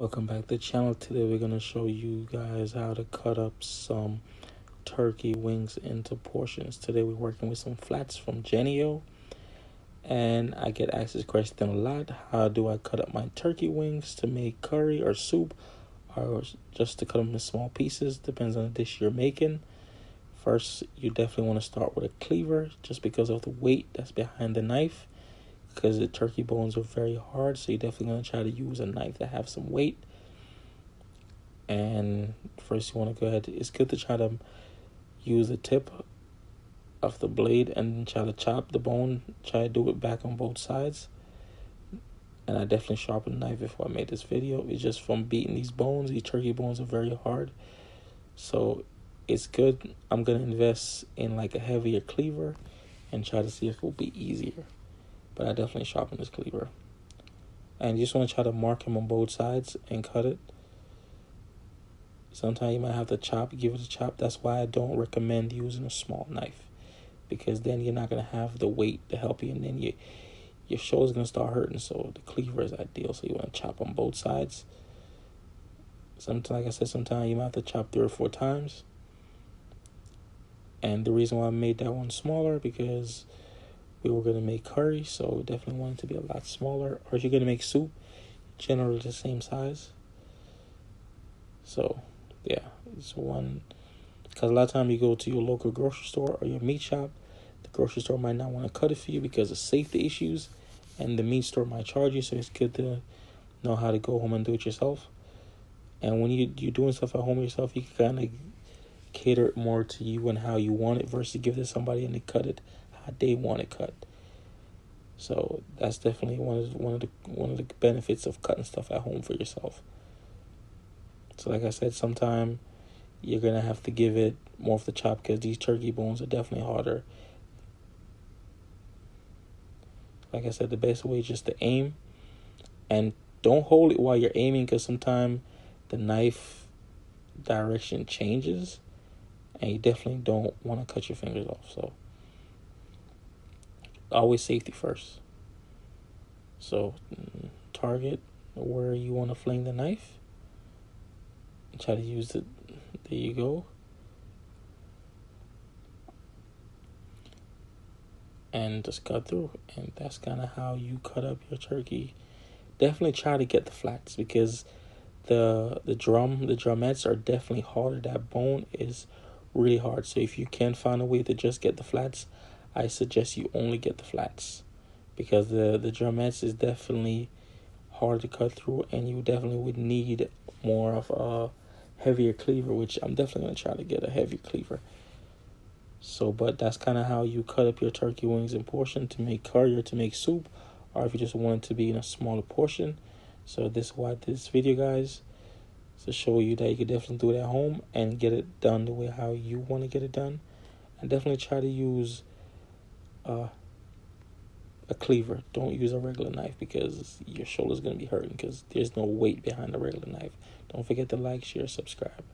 Welcome back to the channel. Today we're going to show you guys how to cut up some turkey wings into portions. Today we're working with some flats from Genio, and I get asked this question a lot. How do I cut up my turkey wings to make curry or soup, or just to cut them in small pieces? Depends on the dish you're making. First, you definitely want to start with a cleaver, just because of the weight that's behind the knife, because the turkey bones are very hard. So you're definitely going to try to use a knife that have some weight. And first you want to go ahead, it's good to try to use the tip of the blade and try to chop the bone, try to do it back on both sides. And I definitely sharpened the knife before I made this video. It's just from beating these bones. These turkey bones are very hard, so it's good. I'm gonna invest in like a heavier cleaver and try to see if it will be easier. But I definitely sharpened this cleaver. And you just want to try to mark them on both sides and cut it. Sometimes you might have to give it a chop. That's why I don't recommend using a small knife, because then you're not going to have the weight to help you, and then your shoulder's going to start hurting. So the cleaver is ideal. So you want to chop on both sides. Sometimes, like I said, sometimes you might have to chop 3 or 4 times. And the reason why I made that one smaller, because we were going to make curry, so definitely want it to be a lot smaller. Or if you're going to make soup, generally the same size. So yeah, it's one, because a lot of time you go to your local grocery store or your meat shop, the grocery store might not want to cut it for you because of safety issues, and the meat store might charge you. So it's good to know how to go home and do it yourself. And when you're doing stuff at home yourself, you can kind of cater it more to you and how you want it, versus give it to somebody and they cut it how they want it cut. So that's definitely one of the benefits of cutting stuff at home for yourself. So like I said, sometime you're going to have to give it more of the chop, because these turkey bones are definitely harder. Like I said, the best way is just to aim. And don't hold it while you're aiming, because sometimes the knife direction changes. And you definitely don't want to cut your fingers off. So always safety first. So target where you want to fling the knife. Try to use it. There you go. And just cut through. And that's kind of how you cut up your turkey. Definitely try to get the flats, because the drumettes are definitely harder. That bone is really hard. So if you can find a way to just get the flats, I suggest you only get the flats, because the drumettes is definitely hard to cut through, and you definitely would need more of a heavier cleaver, which I'm definitely going to try to get a heavy cleaver. So, but that's kind of how you cut up your turkey wings in portion to make curry or to make soup, or if you just want it to be in a smaller portion. So this is why this video, guys, is to show you that you can definitely do it at home and get it done the way how you want to get it done. And definitely try to use a cleaver. Don't use a regular knife, because your shoulder's going to be hurting, because there's no weight behind a regular knife. Don't forget to like, share, subscribe.